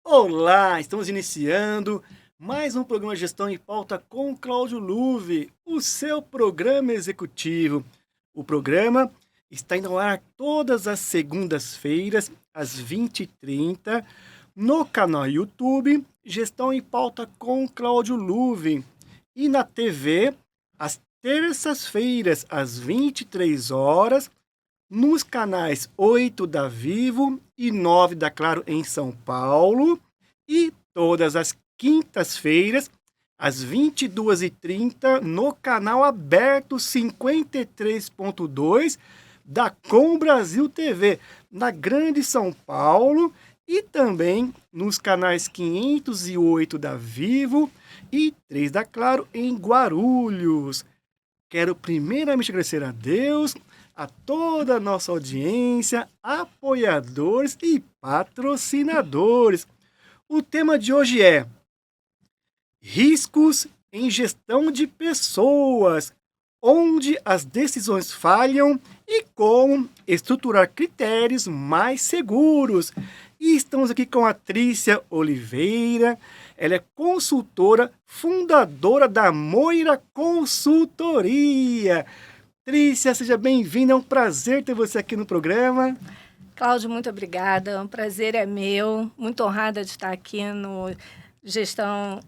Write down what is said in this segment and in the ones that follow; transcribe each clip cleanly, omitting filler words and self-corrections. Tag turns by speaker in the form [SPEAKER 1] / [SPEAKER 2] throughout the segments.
[SPEAKER 1] Olá, estamos iniciando mais um programa Gestão em Pauta com Cláudio Luve, o seu programa executivo. O programa está indo ao ar todas as segundas-feiras, às 20h30, no canal YouTube Gestão em Pauta com Cláudio Luve e na TV, às terças-feiras, às 23 horas, nos canais 8 da Vivo e 9 da Claro em São Paulo e todas as quintas-feiras, às 22h30, no canal aberto 53.2 da Com Brasil TV, na Grande São Paulo e também nos canais 508 da Vivo e 3 da Claro em Guarulhos. Quero primeiramente agradecer a Deus, a toda a nossa audiência, apoiadores e patrocinadores. O tema de hoje é riscos em gestão de pessoas, onde as decisões falham e como estruturar critérios mais seguros. E estamos aqui com a Trícia Oliveira. Ela é consultora, fundadora da Moira Consultoria. Trícia, seja bem-vinda, é um prazer ter você aqui no programa.
[SPEAKER 2] Cláudio, muito obrigada, o prazer é meu, muito honrada de estar aqui no Gestão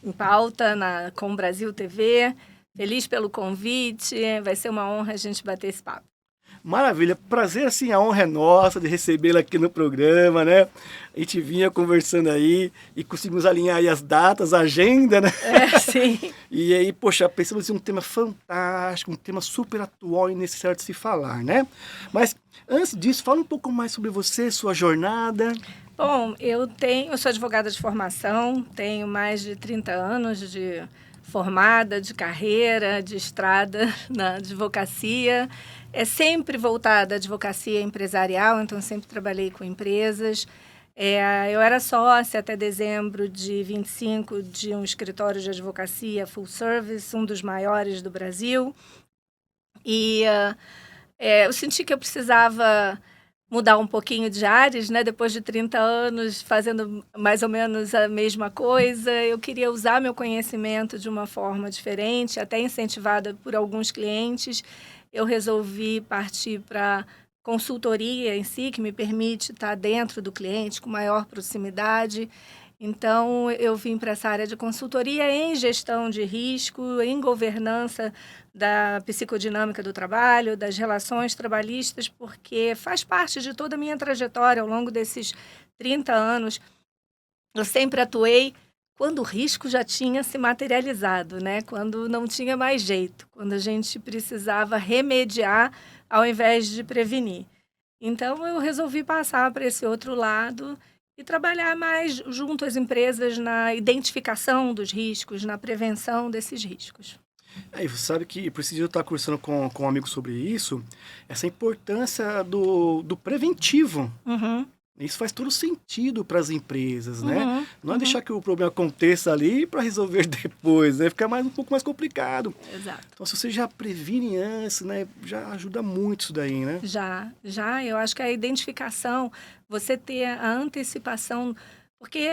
[SPEAKER 2] em Pauta, com Brasil TV, feliz pelo convite, vai ser uma honra a gente bater esse papo.
[SPEAKER 1] Maravilha, prazer assim, a honra é nossa de recebê-la aqui no programa, né? A gente vinha conversando aí e conseguimos alinhar aí as datas, a agenda, né?
[SPEAKER 2] Sim.
[SPEAKER 1] E aí, poxa, pensamos em um tema fantástico, um tema super atual e necessário de se falar, né? Mas antes disso, fala um pouco mais sobre você, sua jornada.
[SPEAKER 2] Bom, eu sou advogada de formação, tenho mais de 30 anos de formada, de carreira, de estrada na advocacia. É sempre voltada à advocacia empresarial, então sempre trabalhei com empresas. Eu era sócia até dezembro de 25 de um escritório de advocacia full service, um dos maiores do Brasil. E eu senti que eu precisava mudar um pouquinho de ares, né? Depois de 30 anos fazendo mais ou menos a mesma coisa, eu queria usar meu conhecimento de uma forma diferente, até incentivada por alguns clientes. Eu resolvi partir para consultoria em si, que me permite estar dentro do cliente com maior proximidade. Então, eu vim para essa área de consultoria em gestão de risco, em governança da psicodinâmica do trabalho, das relações trabalhistas, porque faz parte de toda a minha trajetória ao longo desses 30 anos. Eu sempre atuei quando o risco já tinha se materializado, né? Quando não tinha mais jeito, quando a gente precisava remediar ao invés de prevenir. Então, eu resolvi passar para esse outro lado e trabalhar mais junto às empresas na identificação dos riscos, na prevenção desses riscos.
[SPEAKER 1] Aí você sabe que preciso estar conversando com um amigo sobre isso, essa importância do preventivo.
[SPEAKER 2] Uhum,
[SPEAKER 1] Isso faz todo sentido para as empresas, né?
[SPEAKER 2] uhum,
[SPEAKER 1] Não é
[SPEAKER 2] uhum.
[SPEAKER 1] deixar que o problema aconteça ali para resolver depois, né? Fica um pouco mais complicado.
[SPEAKER 2] Exato.
[SPEAKER 1] Então, se você já previne antes, né? Já ajuda muito isso daí, né?
[SPEAKER 2] Já, eu acho que a identificação, você ter a antecipação, porque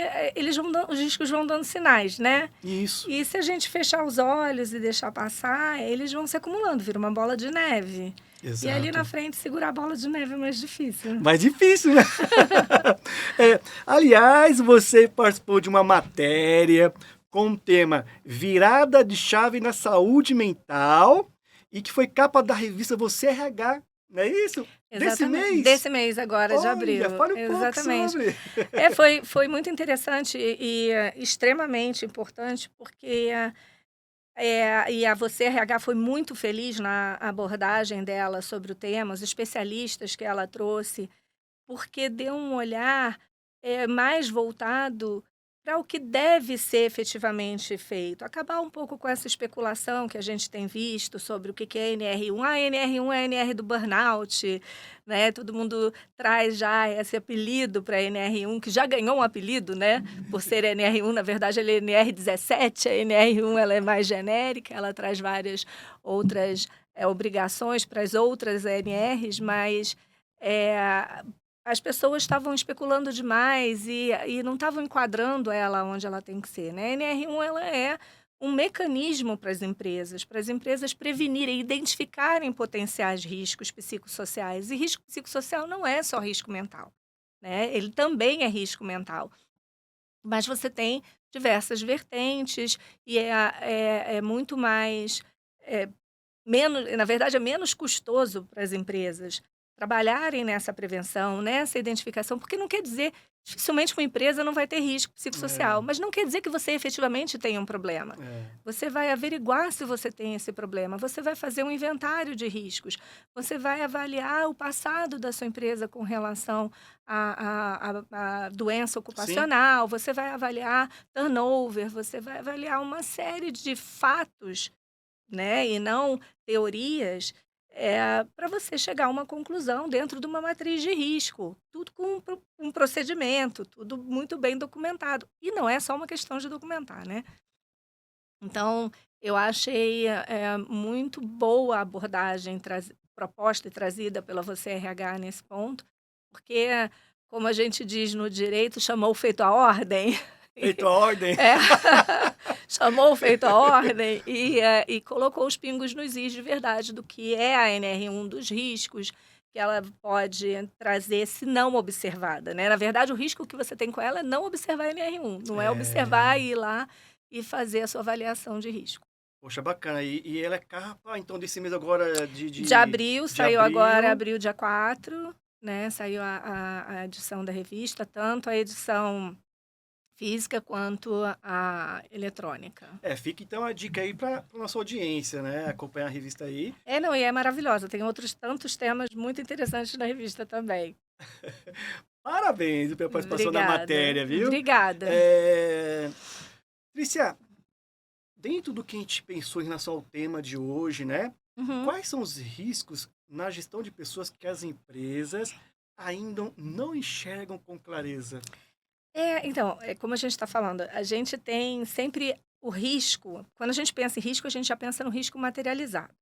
[SPEAKER 2] os riscos vão dando sinais, né?
[SPEAKER 1] Isso,
[SPEAKER 2] E se a gente fechar os olhos e deixar passar, eles vão se acumulando, vira uma bola de neve. E ali na
[SPEAKER 1] exato.
[SPEAKER 2] frente, segurar a bola de neve é mais difícil.
[SPEAKER 1] Mais difícil, né? Aliás, você participou de uma matéria com o tema Virada de Chave na Saúde Mental e que foi capa da revista Você RH, não é isso? Desse
[SPEAKER 2] Exatamente.
[SPEAKER 1] mês?
[SPEAKER 2] Desse mês agora, de abril.
[SPEAKER 1] Olha, fale um pouco
[SPEAKER 2] Exatamente.
[SPEAKER 1] sobre.
[SPEAKER 2] Foi muito interessante e extremamente importante, porque e a Você RH foi muito feliz na abordagem dela sobre o tema, os especialistas que ela trouxe, porque deu um olhar mais voltado para o que deve ser efetivamente feito. Acabar um pouco com essa especulação que a gente tem visto sobre o que é NR1. Ah, NR1 é NR do burnout, né? Todo mundo traz já esse apelido para NR1, que já ganhou um apelido, né? Por ser NR1, na verdade, ele é NR17, a NR1 ela é mais genérica, ela traz várias outras obrigações para as outras NRs, mas as pessoas estavam especulando demais e não estavam enquadrando ela onde ela tem que ser, né? A NR1 ela é um mecanismo para as empresas prevenirem, identificarem potenciais riscos psicossociais. E risco psicossocial não é só risco mental, né? Ele também é risco mental. Mas você tem diversas vertentes e é muito mais, é, menos, na verdade, é menos custoso para as empresas trabalharem nessa prevenção, nessa identificação, porque não quer dizer, dificilmente uma empresa não vai ter risco psicossocial,
[SPEAKER 1] É,
[SPEAKER 2] mas não quer dizer que você efetivamente tenha um problema.
[SPEAKER 1] é.
[SPEAKER 2] Você vai averiguar se você tem esse problema, você vai fazer um inventário de riscos, você vai avaliar o passado da sua empresa com relação à doença
[SPEAKER 1] Sim,
[SPEAKER 2] ocupacional, você vai avaliar turnover, você vai avaliar uma série de fatos, né, e não teorias, para você chegar a uma conclusão dentro de uma matriz de risco, tudo com um procedimento, tudo muito bem documentado. E não é só uma questão de documentar, né. Então, eu achei, muito boa a abordagem proposta e trazida pela Você RH nesse ponto, porque, como a gente diz no direito, chamou o feito à ordem.
[SPEAKER 1] feito a ordem.
[SPEAKER 2] É. Chamou o feito à ordem e colocou os pingos nos is de verdade do que é a NR1, dos riscos que ela pode trazer se não observada, né. Na verdade, o risco que você tem com ela é não observar a NR1, não é observar
[SPEAKER 1] É,
[SPEAKER 2] e ir lá e fazer a sua avaliação de risco.
[SPEAKER 1] poxa, bacana. E ela é capa, então, desse mês agora
[SPEAKER 2] De abril,
[SPEAKER 1] de
[SPEAKER 2] saiu agora
[SPEAKER 1] abril.
[SPEAKER 2] abril dia 4, né, saiu a edição da revista, tanto a edição física quanto a eletrônica.
[SPEAKER 1] É, fica então a dica aí para nossa audiência, né? Acompanhar a revista aí.
[SPEAKER 2] É, não, e é maravilhosa, tem outros tantos temas muito interessantes na revista também.
[SPEAKER 1] Parabéns pela participação na
[SPEAKER 2] Obrigada,
[SPEAKER 1] matéria, viu?
[SPEAKER 2] obrigada.
[SPEAKER 1] É... Trícia, dentro do que a gente pensou em relação ao tema de hoje, né?
[SPEAKER 2] Uhum.
[SPEAKER 1] Quais são os riscos na gestão de pessoas que as empresas ainda não enxergam com clareza?
[SPEAKER 2] Então, como a gente está falando, a gente tem sempre o risco, quando a gente pensa em risco, a gente já pensa no risco materializado,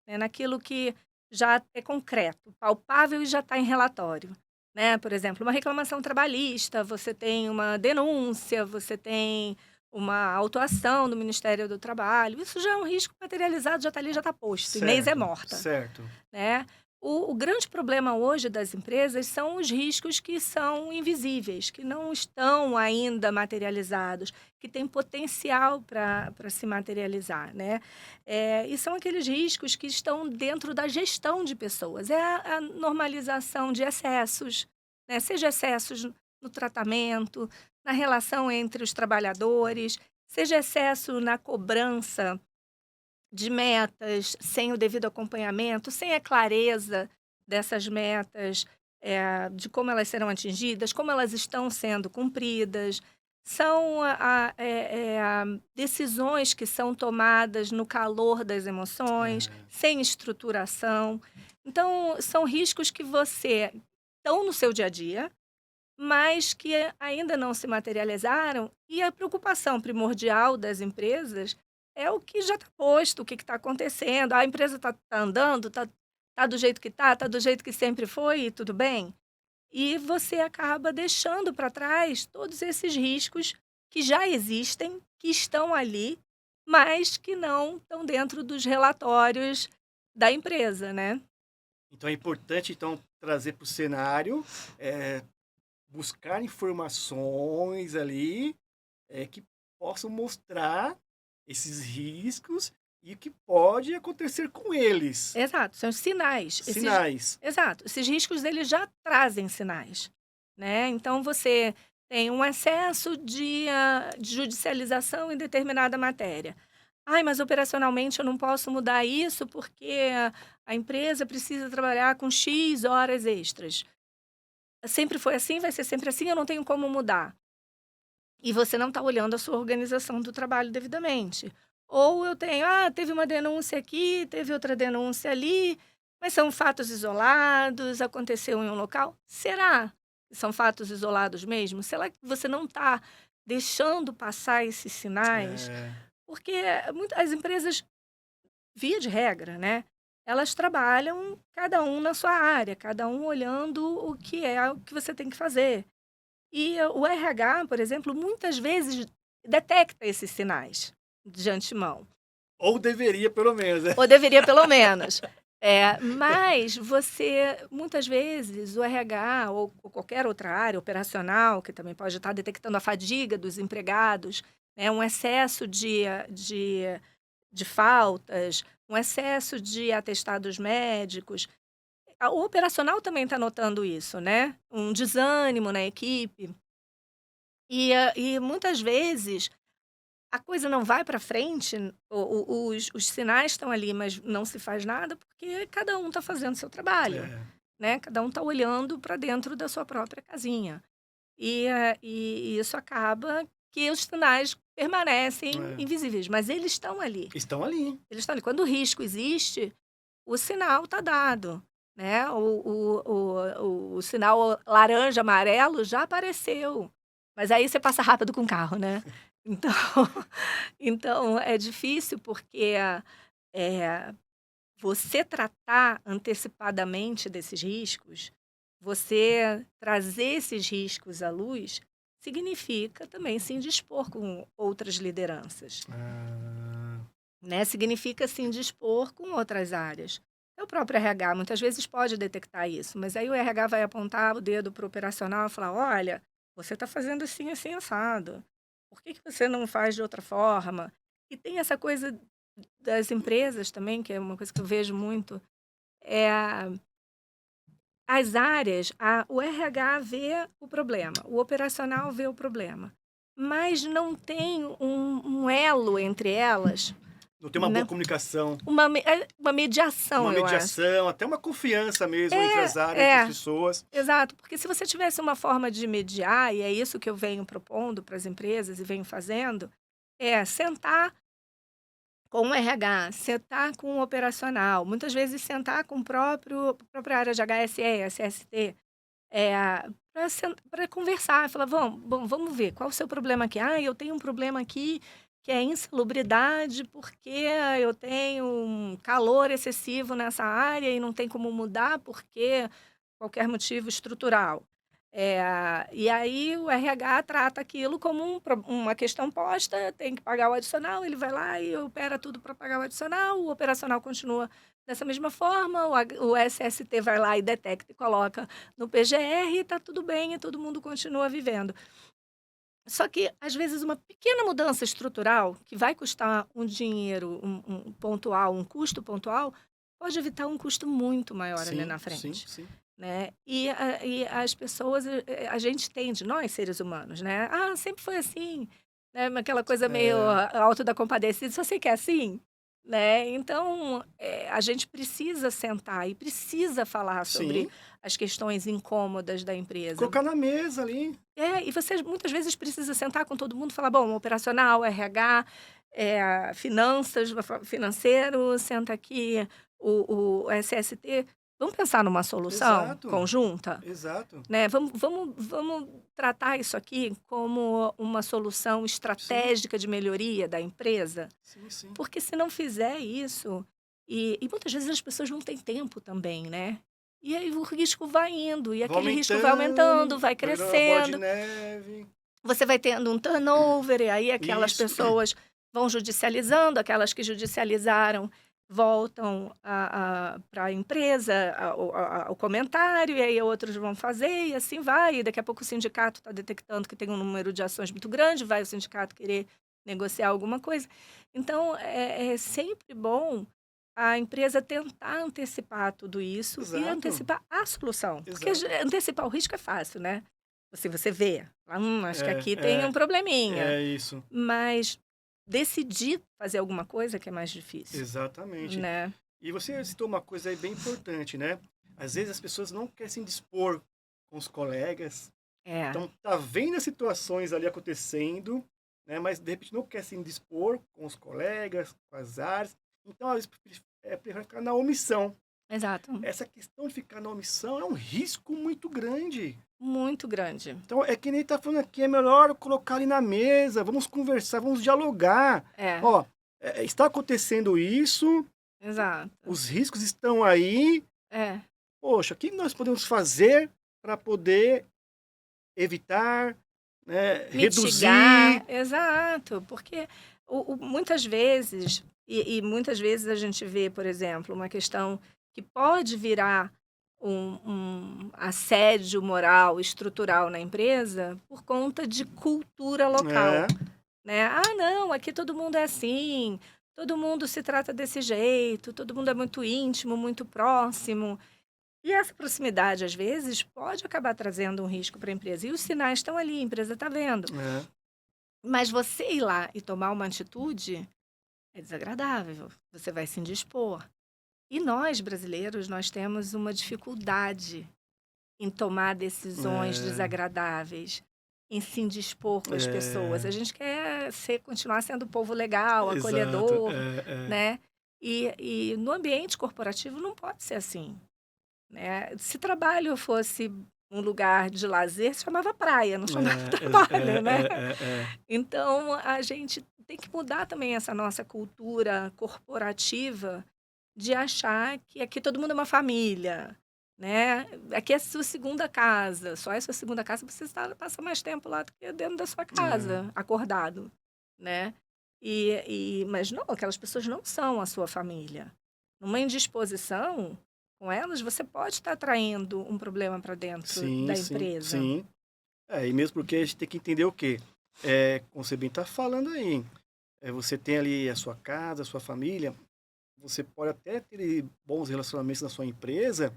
[SPEAKER 2] né, naquilo que já é concreto, palpável e já está em relatório, né? Por exemplo, uma reclamação trabalhista, você tem uma denúncia, você tem uma autuação do Ministério do Trabalho, isso já é um risco materializado, já está ali, já está posto, Inês é
[SPEAKER 1] Certo,
[SPEAKER 2] morta,
[SPEAKER 1] certo.
[SPEAKER 2] né? O grande problema hoje das empresas são os riscos que são invisíveis, que não estão ainda materializados, que têm potencial para se materializar, né? E são aqueles riscos que estão dentro da gestão de pessoas. É a normalização de excessos, né? Seja excessos no tratamento, na relação entre os trabalhadores, seja excesso na cobrança de metas, sem o devido acompanhamento, sem a clareza dessas metas, de como elas serão atingidas, como elas estão sendo cumpridas. São decisões que são tomadas no calor das emoções,
[SPEAKER 1] É.
[SPEAKER 2] sem estruturação. Então, são riscos que você estão no seu dia a dia, mas que ainda não se materializaram, e a preocupação primordial das empresas é o que já está posto, o que está acontecendo. A empresa está andando, tá do jeito que está do jeito que sempre foi e tudo bem. E você acaba deixando para trás todos esses riscos que já existem, que estão ali, mas que não estão dentro dos relatórios da empresa, né?
[SPEAKER 1] Então é importante então trazer para o cenário, buscar informações ali que possam mostrar esses riscos e o que pode acontecer com eles.
[SPEAKER 2] Exato, são os sinais.
[SPEAKER 1] Sinais.
[SPEAKER 2] Exato, esses riscos eles já trazem sinais, né. Então você tem um excesso de judicialização em determinada matéria. "Ai, mas operacionalmente eu não posso mudar isso, porque a empresa precisa trabalhar com X horas extras. Sempre foi assim, vai ser sempre assim, eu não tenho como mudar". E você não está olhando a sua organização do trabalho devidamente. Ou eu tenho, teve uma denúncia aqui, teve outra denúncia ali, mas são fatos isolados, aconteceu em um local. Será que são fatos isolados mesmo? Será que você não está deixando passar esses sinais?
[SPEAKER 1] É,
[SPEAKER 2] Porque as empresas, via de regra, né? elas trabalham cada um na sua área, cada um olhando o que você tem que fazer. E o RH, por exemplo, muitas vezes detecta esses sinais de antemão.
[SPEAKER 1] Ou deveria, pelo menos, né?
[SPEAKER 2] Ou deveria, pelo menos. Mas muitas vezes, o RH ou qualquer outra área operacional, que também pode estar detectando a fadiga dos empregados, né, um excesso de faltas, um excesso de atestados médicos. O operacional também está notando isso, né? Um desânimo na equipe. E muitas vezes a coisa não vai para frente, os sinais estão ali, mas não se faz nada porque cada um está fazendo seu trabalho,
[SPEAKER 1] É.
[SPEAKER 2] né? Cada um está olhando para dentro da sua própria casinha. E isso acaba que os sinais permanecem invisíveis, mas eles estão ali.
[SPEAKER 1] Estão ali.
[SPEAKER 2] Eles estão ali. Quando o risco existe, o sinal está dado, né? O sinal laranja, amarelo já apareceu. Mas aí você passa rápido com o carro, né? Então, então é difícil porque você tratar antecipadamente desses riscos, você trazer esses riscos à luz, significa também se indispor com outras lideranças. Né? Significa se indispor com outras áreas. O próprio RH muitas vezes pode detectar isso, mas aí o RH vai apontar o dedo para o operacional e falar: olha, você está fazendo assim, assim, assado. Por que você não faz de outra forma? E tem essa coisa das empresas também, que é uma coisa que eu vejo muito, as áreas, o RH vê o problema, o operacional vê o problema, mas não tem um elo entre elas.
[SPEAKER 1] Não tem uma boa comunicação.
[SPEAKER 2] Uma mediação,
[SPEAKER 1] Uma
[SPEAKER 2] eu acho.
[SPEAKER 1] mediação, até uma confiança mesmo entre as áreas, entre as pessoas.
[SPEAKER 2] Exato, porque se você tivesse uma forma de mediar, e é isso que eu venho propondo para as empresas e venho fazendo, sentar com o RH, sentar com o operacional, muitas vezes sentar com a própria área de HSE, SST, para conversar, falar: vamos ver, qual o seu problema aqui? Eu tenho um problema aqui que é insalubridade porque eu tenho um calor excessivo nessa área e não tem como mudar porque qualquer motivo estrutural. E aí o RH trata aquilo como uma questão posta, tem que pagar o adicional, ele vai lá e opera tudo para pagar o adicional, o operacional continua dessa mesma forma, o SST vai lá e detecta e coloca no PGR e está tudo bem e todo mundo continua vivendo. Só que, às vezes, uma pequena mudança estrutural, que vai custar um dinheiro pontual, um custo pontual, pode evitar um custo muito maior ali na frente.
[SPEAKER 1] Sim.
[SPEAKER 2] Né? E as pessoas, a gente tende, nós seres humanos, né? Sempre foi assim, né? Aquela coisa meio alto da compadecida, só sei que é assim, né? Então, a gente precisa sentar e precisa falar sobre as questões incômodas da empresa.
[SPEAKER 1] Colocar na mesa ali.
[SPEAKER 2] E você muitas vezes precisa sentar com todo mundo e falar: bom, operacional, RH, financeiro, senta aqui o SST. Vamos pensar numa solução conjunta?
[SPEAKER 1] Exato.
[SPEAKER 2] Né? Vamos tratar isso aqui como uma solução estratégica de melhoria da empresa?
[SPEAKER 1] Sim.
[SPEAKER 2] Porque se não fizer isso, e muitas vezes as pessoas não têm tempo também, né? E aí o risco vai indo, e aquele risco vai aumentando, vai crescendo.
[SPEAKER 1] Bola de neve.
[SPEAKER 2] Você vai tendo um turnover, e aí aquelas pessoas vão judicializando, aquelas que judicializaram voltam para a empresa, o comentário, e aí outros vão fazer, e assim vai. E daqui a pouco o sindicato está detectando que tem um número de ações muito grande, vai o sindicato querer negociar alguma coisa. Então, é sempre bom a empresa tentar antecipar tudo isso e antecipar a solução. Porque antecipar o risco é fácil, né? Você vê, acho que aqui tem um probleminha.
[SPEAKER 1] É isso.
[SPEAKER 2] Mas decidir fazer alguma coisa que é mais difícil.
[SPEAKER 1] Exatamente.
[SPEAKER 2] Né?
[SPEAKER 1] E você citou uma coisa aí bem importante, né? Às vezes as pessoas não querem se dispor com os colegas. Então, tá vendo as situações ali acontecendo, né? Mas de repente não quer se dispor com os colegas, com as áreas. Então, às vezes, prefere ficar na omissão.
[SPEAKER 2] Exato.
[SPEAKER 1] Essa questão de ficar na omissão é um risco muito grande.
[SPEAKER 2] Muito grande.
[SPEAKER 1] Então, é que nem tá falando aqui, é melhor colocar ali na mesa, vamos conversar, vamos dialogar. Está acontecendo isso,
[SPEAKER 2] Exato.
[SPEAKER 1] Os riscos estão aí.
[SPEAKER 2] É.
[SPEAKER 1] Poxa, o que nós podemos fazer para poder evitar, né, reduzir?
[SPEAKER 2] Mitigar, exato, porque muitas vezes, e muitas vezes a gente vê, por exemplo, uma questão que pode virar um assédio moral, estrutural na empresa por conta de cultura local,
[SPEAKER 1] É,
[SPEAKER 2] né? Ah, não, aqui todo mundo é assim, todo mundo se trata desse jeito, todo mundo é muito íntimo, muito próximo. E essa proximidade, às vezes, pode acabar trazendo um risco para a empresa. E os sinais estão ali, a empresa está vendo.
[SPEAKER 1] é,
[SPEAKER 2] Mas você ir lá e tomar uma atitude é desagradável, você vai se indispor. E nós, brasileiros, nós temos uma dificuldade em tomar decisões
[SPEAKER 1] é,
[SPEAKER 2] desagradáveis, em se indispor com as pessoas.
[SPEAKER 1] é,
[SPEAKER 2] A gente quer continuar sendo povo legal,
[SPEAKER 1] exato,
[SPEAKER 2] acolhedor, né? E no ambiente corporativo não pode ser assim, né? Se trabalho fosse um lugar de lazer, se chamava praia, não chamava trabalho, né? Então, a gente tem que mudar também essa nossa cultura corporativa de achar que aqui todo mundo é uma família, né? Aqui é a sua segunda casa, só é sua segunda casa, você passa mais tempo lá do que dentro da sua casa, acordado, né? Mas não, aquelas pessoas não são a sua família. Numa indisposição com elas, você pode estar atraindo um problema para dentro
[SPEAKER 1] sim,
[SPEAKER 2] da
[SPEAKER 1] sim,
[SPEAKER 2] empresa.
[SPEAKER 1] sim. E mesmo porque a gente tem que entender o quê? Como você bem está falando aí, você tem ali a sua casa, a sua família, você pode até ter bons relacionamentos na sua empresa,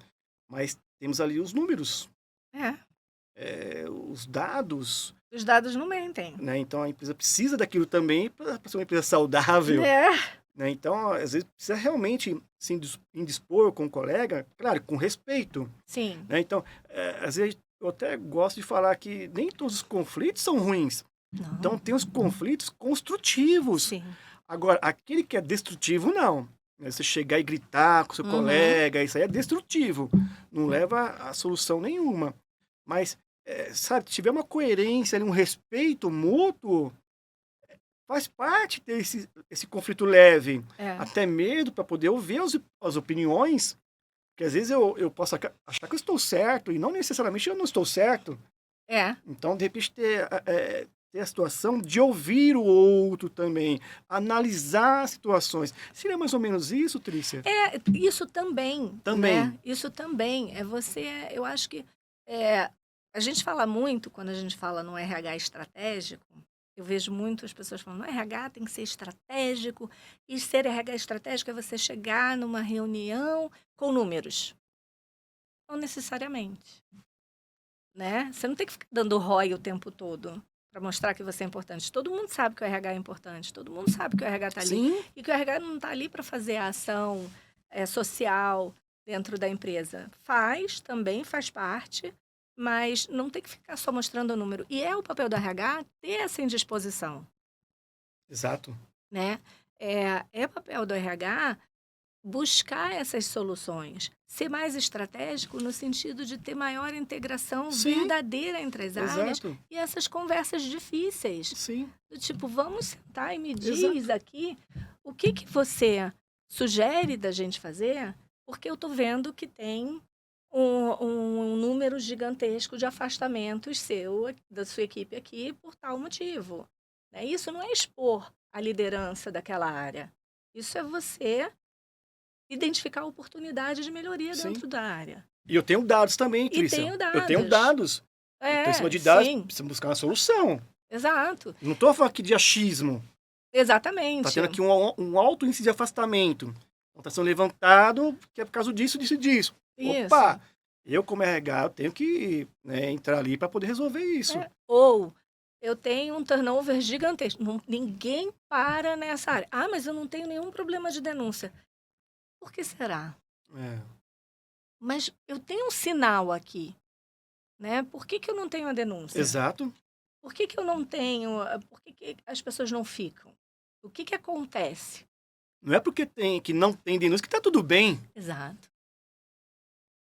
[SPEAKER 1] mas temos ali os números,
[SPEAKER 2] É,
[SPEAKER 1] os dados,
[SPEAKER 2] os dados não mentem.
[SPEAKER 1] né? Então a empresa precisa daquilo também para ser uma empresa saudável,
[SPEAKER 2] É,
[SPEAKER 1] né? Então, às vezes, precisa realmente se indispor com o colega, claro, com respeito,
[SPEAKER 2] sim.
[SPEAKER 1] né? Então, às vezes, eu até gosto de falar que nem todos os conflitos são ruins. Então,
[SPEAKER 2] Não,
[SPEAKER 1] tem os conflitos construtivos.
[SPEAKER 2] sim.
[SPEAKER 1] Agora, aquele que é destrutivo, não. Você chegar e gritar com seu
[SPEAKER 2] Uhum.
[SPEAKER 1] colega, isso aí é destrutivo. Não leva a solução nenhuma. Mas, sabe, se tiver uma coerência, ali, um respeito mútuo, faz parte ter esse conflito leve.
[SPEAKER 2] É,
[SPEAKER 1] Até medo para poder ouvir as opiniões. Porque às vezes eu posso achar que eu estou certo e não necessariamente eu não estou certo.
[SPEAKER 2] é.
[SPEAKER 1] Então, de repente, ter a situação de ouvir o outro também, analisar situações. Seria mais ou menos isso, Trícia?
[SPEAKER 2] Isso também,
[SPEAKER 1] Também.
[SPEAKER 2] né? Isso também. Eu acho que é, a gente fala muito, quando a gente fala no RH estratégico, eu vejo muitas pessoas falando, no RH tem que ser estratégico, e ser RH estratégico é você chegar numa reunião com números. Não necessariamente, né? Você não tem que ficar dando ROI o tempo todo para mostrar que você é importante. Todo mundo sabe que o RH é importante, todo mundo sabe que o RH está ali.
[SPEAKER 1] Sim,
[SPEAKER 2] E que o RH não está ali para fazer a ação social dentro da empresa. Também faz parte, mas não tem que ficar só mostrando o número. E é o papel do RH ter essa indisposição,
[SPEAKER 1] exato.
[SPEAKER 2] né? É papel do RH buscar essas soluções, ser mais estratégico no sentido de ter maior integração
[SPEAKER 1] Sim,
[SPEAKER 2] verdadeira entre as áreas
[SPEAKER 1] exato.
[SPEAKER 2] e essas conversas difíceis.
[SPEAKER 1] Sim,
[SPEAKER 2] Do tipo, vamos sentar e me
[SPEAKER 1] exato.
[SPEAKER 2] diz aqui o que você sugere da gente fazer, porque eu estou vendo que tem um número gigantesco de afastamentos da sua equipe aqui por tal motivo. Né? Isso não é expor a liderança daquela área. Isso é você identificar a oportunidade de melhoria
[SPEAKER 1] Sim.
[SPEAKER 2] dentro da área.
[SPEAKER 1] E eu tenho dados também,
[SPEAKER 2] E
[SPEAKER 1] Trícia.
[SPEAKER 2] tenho
[SPEAKER 1] Eu tenho
[SPEAKER 2] dados.
[SPEAKER 1] dados. Então, em cima de dados,
[SPEAKER 2] Sim,
[SPEAKER 1] precisa buscar uma solução.
[SPEAKER 2] exato.
[SPEAKER 1] Não estou falando aqui de achismo. Está
[SPEAKER 2] Exatamente.
[SPEAKER 1] tendo aqui um alto índice de afastamento. Está sendo levantado que é por causa disso, disso e disso.
[SPEAKER 2] Isso.
[SPEAKER 1] Opa! Eu, como RH, eu tenho que, né, entrar ali para poder resolver isso.
[SPEAKER 2] Ou eu tenho um turnover gigantesco. Ninguém para nessa área. Ah, mas eu não tenho nenhum problema de denúncia. Por que será?
[SPEAKER 1] É,
[SPEAKER 2] Mas eu tenho um sinal aqui, né? Por que eu não tenho a denúncia?
[SPEAKER 1] exato.
[SPEAKER 2] Por que eu não tenho... Por que as pessoas não ficam? O que acontece?
[SPEAKER 1] Não é porque que não tem denúncia que está tudo bem.
[SPEAKER 2] Exato.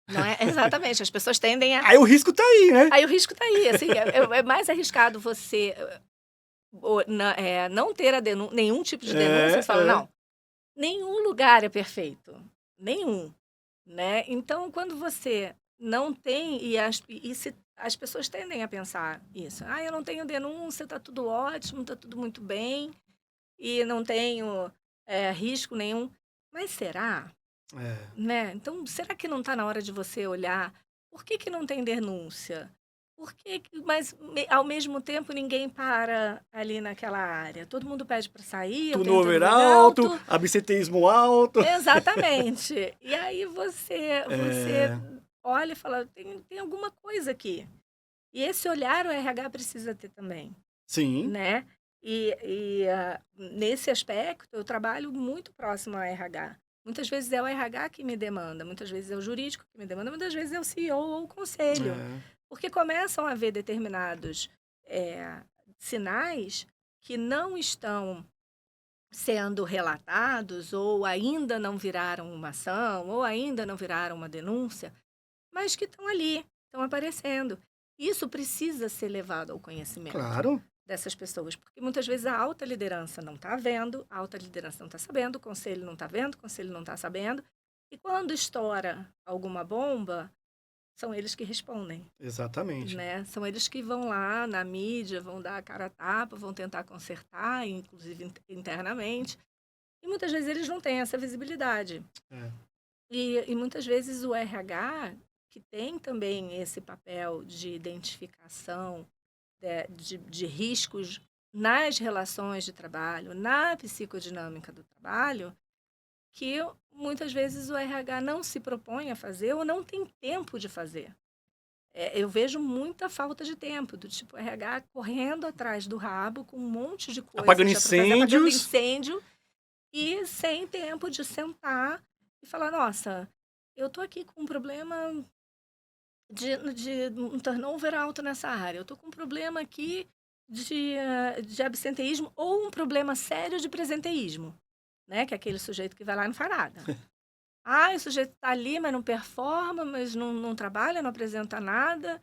[SPEAKER 2] Não é? Exatamente. As pessoas tendem a...
[SPEAKER 1] Aí o risco está aí, né?
[SPEAKER 2] Aí o risco está aí. Assim, é mais arriscado você não ter nenhum tipo de denúncia. Você fala, não, nenhum lugar é perfeito. Nenhum, né? Então, quando você não tem, as pessoas tendem a pensar isso. Ah, eu não tenho denúncia, tá tudo ótimo, tá tudo muito bem, e não tenho risco nenhum. Mas será?
[SPEAKER 1] É.
[SPEAKER 2] Né? Então, será que não está na hora de você olhar por que que não tem denúncia? Mas ao mesmo tempo ninguém para ali naquela área. Todo mundo pede para sair, eu tenho todo
[SPEAKER 1] Turnover
[SPEAKER 2] mundo
[SPEAKER 1] alto,
[SPEAKER 2] alto.
[SPEAKER 1] absenteísmo alto.
[SPEAKER 2] Exatamente. E aí você
[SPEAKER 1] É,
[SPEAKER 2] olha e fala, tem alguma coisa aqui. E esse olhar o RH precisa ter também,
[SPEAKER 1] sim,
[SPEAKER 2] né? Nesse aspecto, eu trabalho muito próximo ao RH. Muitas vezes é o RH que me demanda, muitas vezes é o jurídico que me demanda, muitas vezes é o CEO ou o conselho.
[SPEAKER 1] é,
[SPEAKER 2] Porque começam a haver determinados eh, sinais que não estão sendo relatados, ou ainda não viraram uma ação, ou ainda não viraram uma denúncia, mas que estão ali, estão aparecendo. Isso precisa ser levado ao conhecimento
[SPEAKER 1] claro,
[SPEAKER 2] dessas pessoas, porque muitas vezes a alta liderança não está vendo, a alta liderança não está sabendo, o conselho não está vendo, o conselho não está sabendo, e quando estoura alguma bomba, são eles que respondem,
[SPEAKER 1] exatamente.
[SPEAKER 2] né? São eles que vão lá na mídia, vão dar a cara a tapa, vão tentar consertar, inclusive internamente, e muitas vezes eles não têm essa visibilidade.
[SPEAKER 1] É.
[SPEAKER 2] E muitas vezes o RH, que tem também esse papel de identificação de riscos nas relações de trabalho, na psicodinâmica do trabalho, que muitas vezes o RH não se propõe a fazer ou não tem tempo de fazer. Eu vejo muita falta de tempo, do tipo RH correndo atrás do rabo com um monte de coisa
[SPEAKER 1] Apagando
[SPEAKER 2] já para fazer, apagando
[SPEAKER 1] incêndios.
[SPEAKER 2] incêndio, e sem tempo de sentar e falar, nossa, eu tô aqui com um problema de um turnover alto nessa área, eu tô com um problema aqui de absenteísmo ou um problema sério de presenteísmo, né? Que é aquele sujeito que vai lá e não faz nada. Ah, o sujeito tá ali, mas não performa, mas não trabalha, não apresenta nada,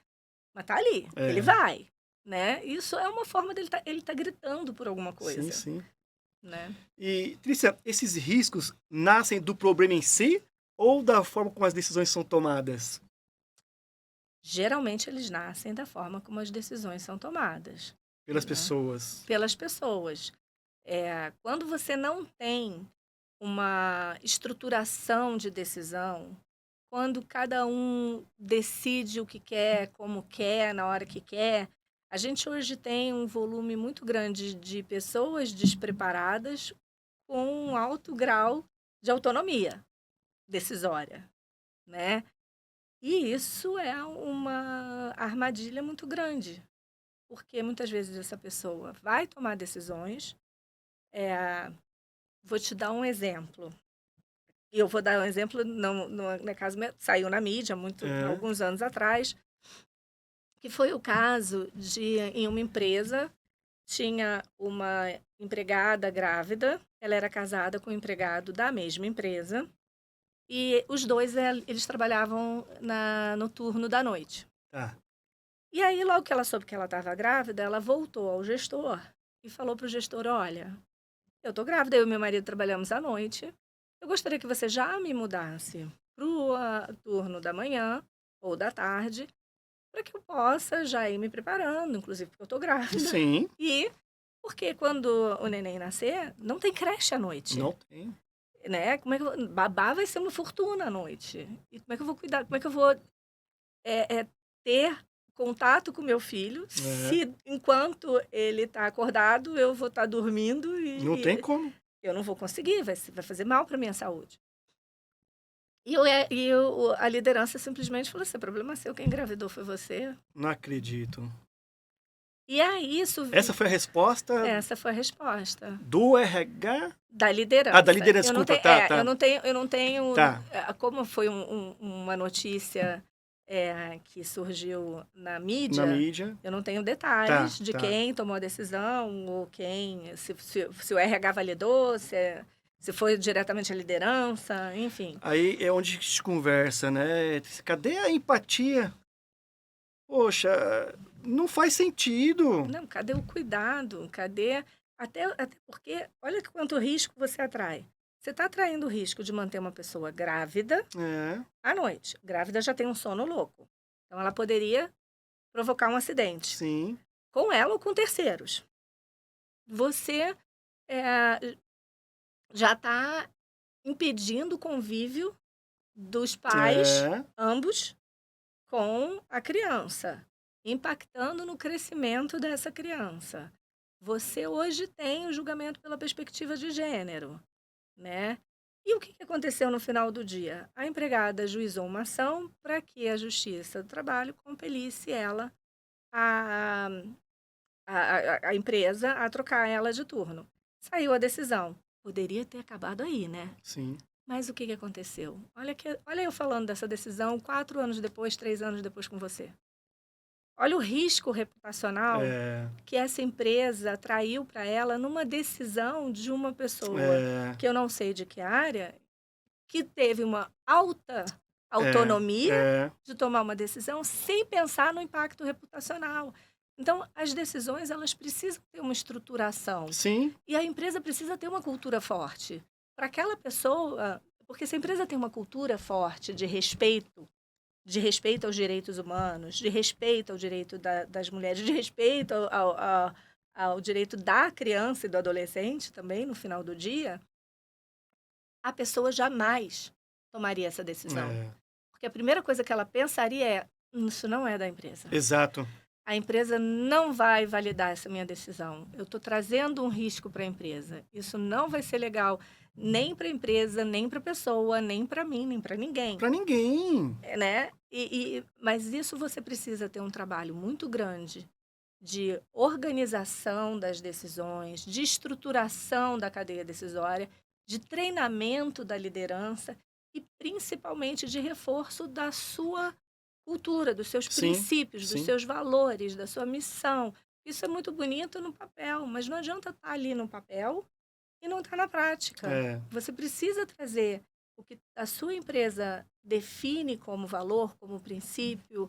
[SPEAKER 2] mas tá ali, ele
[SPEAKER 1] É,
[SPEAKER 2] vai, né? Isso é uma forma dele ele tá gritando por alguma
[SPEAKER 1] sim,
[SPEAKER 2] coisa,
[SPEAKER 1] sim.
[SPEAKER 2] né?
[SPEAKER 1] E, Trícia, esses riscos nascem do problema em si ou da forma como as decisões são tomadas
[SPEAKER 2] Geralmente eles nascem da forma como as decisões são tomadas,
[SPEAKER 1] pelas
[SPEAKER 2] né?
[SPEAKER 1] pessoas?
[SPEAKER 2] Pelas pessoas. Quando você não tem uma estruturação de decisão, quando cada um decide o que quer, como quer, na hora que quer, a gente hoje tem um volume muito grande de pessoas despreparadas com um alto grau de autonomia decisória, né? E isso é uma armadilha muito grande, porque muitas vezes essa pessoa vai tomar decisões. Vou te dar um exemplo. E eu vou dar um exemplo, não, na caso, saiu na mídia
[SPEAKER 1] É,
[SPEAKER 2] alguns anos atrás, que foi o caso de, em uma empresa, tinha uma empregada grávida, ela era casada com um empregado da mesma empresa, e os dois, eles trabalhavam no turno da noite.
[SPEAKER 1] tá.
[SPEAKER 2] E aí, logo que ela soube que ela estava grávida, ela voltou ao gestor e falou para o gestor, olha, eu tô grávida, eu e meu marido trabalhamos à noite. Eu gostaria que você já me mudasse para o turno da manhã ou da tarde, para que eu possa já ir me preparando, inclusive porque eu tô grávida.
[SPEAKER 1] Sim,
[SPEAKER 2] E porque quando o neném nascer, não tem creche à noite,
[SPEAKER 1] não tem.
[SPEAKER 2] né? Como é que babá vai ser uma fortuna à noite. E como é que eu vou cuidar? Como é que eu vou ter contato com meu filho
[SPEAKER 1] É,
[SPEAKER 2] se enquanto ele está acordado eu vou estar dormindo
[SPEAKER 1] não tem como.
[SPEAKER 2] eu não vou conseguir, vai fazer mal para minha saúde. A liderança simplesmente falou assim: o problema é seu, quem engravidou foi você.
[SPEAKER 1] Não acredito.
[SPEAKER 2] E aí, isso,
[SPEAKER 1] Essa foi a resposta
[SPEAKER 2] essa foi a resposta
[SPEAKER 1] do RH?
[SPEAKER 2] da
[SPEAKER 1] Ah, da
[SPEAKER 2] liderança.
[SPEAKER 1] liderança,
[SPEAKER 2] Eu não
[SPEAKER 1] desculpa.
[SPEAKER 2] tenho,
[SPEAKER 1] Tá,
[SPEAKER 2] eu
[SPEAKER 1] tá,
[SPEAKER 2] não tenho, eu não tenho,
[SPEAKER 1] tá.
[SPEAKER 2] como foi uma notícia que surgiu na
[SPEAKER 1] Na
[SPEAKER 2] mídia,
[SPEAKER 1] mídia.
[SPEAKER 2] eu não tenho
[SPEAKER 1] Tá,
[SPEAKER 2] detalhes de
[SPEAKER 1] tá.
[SPEAKER 2] quem tomou a decisão, ou quem, se o RH validou, se foi diretamente a liderança, enfim.
[SPEAKER 1] Aí é onde a gente conversa, né? Cadê a empatia? Poxa, não faz sentido.
[SPEAKER 2] Não, cadê o cuidado? Cadê. Até porque, olha quanto risco você atrai. Você está traindo o risco de manter uma pessoa grávida à noite. Grávida já tem um sono louco. Então, ela poderia provocar um acidente.
[SPEAKER 1] Sim.
[SPEAKER 2] Com ela ou com terceiros. Você já está impedindo o convívio dos pais, ambos, com a criança, impactando no crescimento dessa criança. Você hoje tem o julgamento pela perspectiva de gênero, né? E o que aconteceu no final do dia? A empregada ajuizou uma ação para que a Justiça do Trabalho compelisse ela, a empresa, a trocar ela de turno. Saiu a decisão. Poderia ter acabado aí, né?
[SPEAKER 1] Sim.
[SPEAKER 2] Mas o que aconteceu? Olha eu falando dessa decisão 4 anos depois, 3 anos depois com você. Olha o risco reputacional que essa empresa traiu para ela numa decisão de uma pessoa que eu não sei de que área, que teve uma alta autonomia de tomar uma decisão sem pensar no impacto reputacional. Então, as decisões, elas precisam ter uma estruturação.
[SPEAKER 1] Sim.
[SPEAKER 2] E a empresa precisa ter uma cultura forte. Para aquela pessoa, porque se a empresa tem uma cultura forte de respeito aos direitos humanos, de respeito ao direito das mulheres, de respeito ao direito da criança e do adolescente também, no final do dia, a pessoa jamais tomaria essa decisão. Porque a primeira coisa que ela pensaria é, isso não é da empresa.
[SPEAKER 1] Exato.
[SPEAKER 2] A empresa não vai validar essa minha decisão. Eu estou trazendo um risco para a empresa. Isso não vai ser legal nem para a empresa, nem para a pessoa, nem para mim, nem para ninguém.
[SPEAKER 1] Para ninguém.
[SPEAKER 2] Né? Mas isso você precisa ter um trabalho muito grande de organização das decisões, de estruturação da cadeia decisória, de treinamento da liderança e, principalmente, de reforço da sua cultura, dos seus princípios, dos seus valores, da sua missão. Isso é muito bonito no papel, mas não adianta estar ali no papel e não estar na prática. Você precisa trazer o que a sua empresa define como valor, como princípio,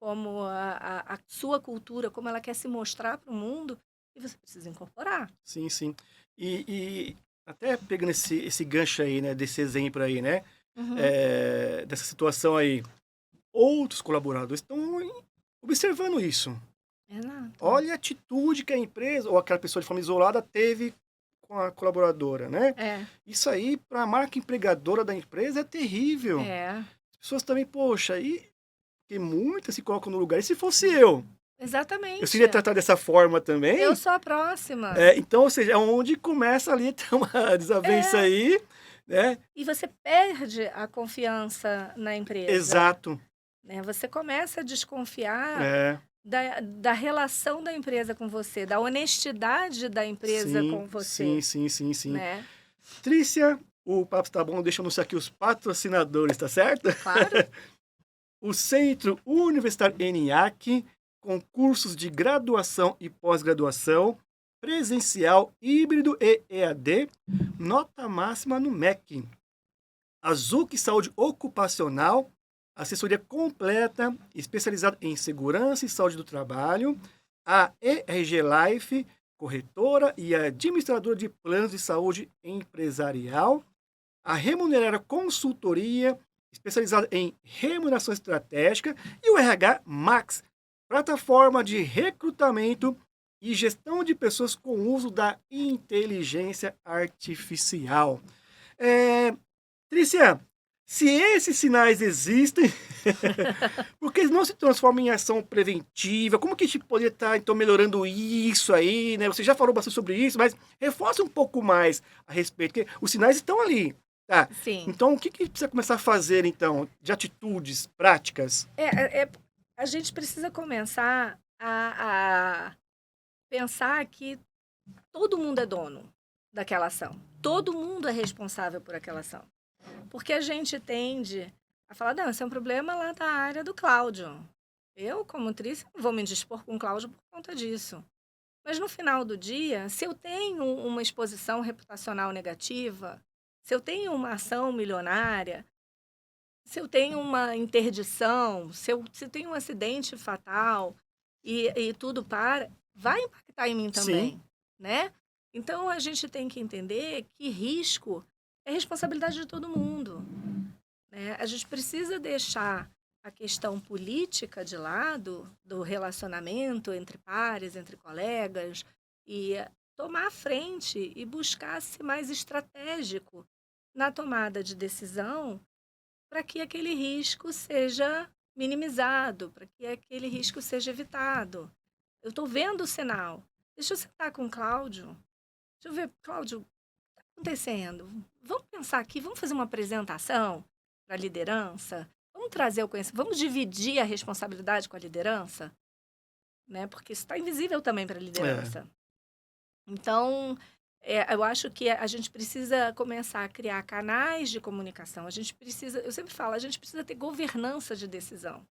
[SPEAKER 2] como a sua cultura, como ela quer se mostrar para o mundo, e você precisa incorporar.
[SPEAKER 1] Sim, sim. E até pegando esse gancho aí, né, desse exemplo aí, né, dessa situação aí, outros colaboradores estão observando isso.
[SPEAKER 2] Exato.
[SPEAKER 1] Olha a atitude que a empresa, ou aquela pessoa de forma isolada, teve com a colaboradora, né? Isso aí, para a marca empregadora da empresa, é terrível. As pessoas também, poxa, porque muitas se colocam no lugar. E se fosse eu?
[SPEAKER 2] Exatamente.
[SPEAKER 1] Eu seria tratado dessa forma também?
[SPEAKER 2] Eu sou a próxima.
[SPEAKER 1] Então, ou seja, é onde começa ali a ter uma desavença aí, né?
[SPEAKER 2] E você perde a confiança na empresa.
[SPEAKER 1] Exato.
[SPEAKER 2] Né? Você começa a desconfiar da relação da empresa com você, da honestidade da empresa com você.
[SPEAKER 1] Sim.
[SPEAKER 2] Né?
[SPEAKER 1] Trícia, o papo tá bom, deixa eu anunciar aqui os patrocinadores, tá certo?
[SPEAKER 2] Claro.
[SPEAKER 1] O Centro Universitário ENIAC, com cursos de graduação e pós-graduação, presencial, híbrido e EAD, nota máxima no MEC. A ZUC Saúde Ocupacional, assessoria completa, especializada em segurança e saúde do trabalho. A ERG Life, corretora e administradora de planos de saúde empresarial. A Remunerada Consultoria, especializada em remuneração estratégica. E o RH Max, plataforma de recrutamento e gestão de pessoas com uso da inteligência artificial. Trícia, se esses sinais existem, por que eles não se transformam em ação preventiva? Como que a gente poderia estar, então, melhorando isso aí, né? Você já falou bastante sobre isso, mas reforça um pouco mais a respeito, porque os sinais estão ali, tá?
[SPEAKER 2] Sim.
[SPEAKER 1] Então, o que precisa começar a fazer, então, de atitudes práticas?
[SPEAKER 2] A gente precisa começar a pensar que todo mundo é dono daquela ação. Todo mundo é responsável por aquela ação. Porque a gente tende a falar, não, esse é um problema lá da área do Cláudio. Eu, como Trícia, não vou me dispor com o Cláudio por conta disso. Mas no final do dia, se eu tenho uma exposição reputacional negativa, se eu tenho uma ação milionária, se eu tenho uma interdição, se eu tenho um acidente fatal e tudo vai impactar em mim também, né? Então, a gente tem que entender que risco é responsabilidade de todo mundo, né? A gente precisa deixar a questão política de lado, do relacionamento entre pares, entre colegas, e tomar a frente e buscar ser mais estratégico na tomada de decisão para que aquele risco seja minimizado, para que aquele risco seja evitado. Eu estou vendo o sinal. Deixa eu sentar com o Cláudio. Deixa eu ver, Cláudio, o que está acontecendo? Vamos pensar aqui, vamos fazer uma apresentação para a liderança? Vamos trazer o conhecimento, vamos dividir a responsabilidade com a liderança? Né? Porque isso está invisível também para a liderança. Então, eu acho que a gente precisa começar a criar canais de comunicação. A gente precisa, eu sempre falo, a gente precisa ter governança de decisão.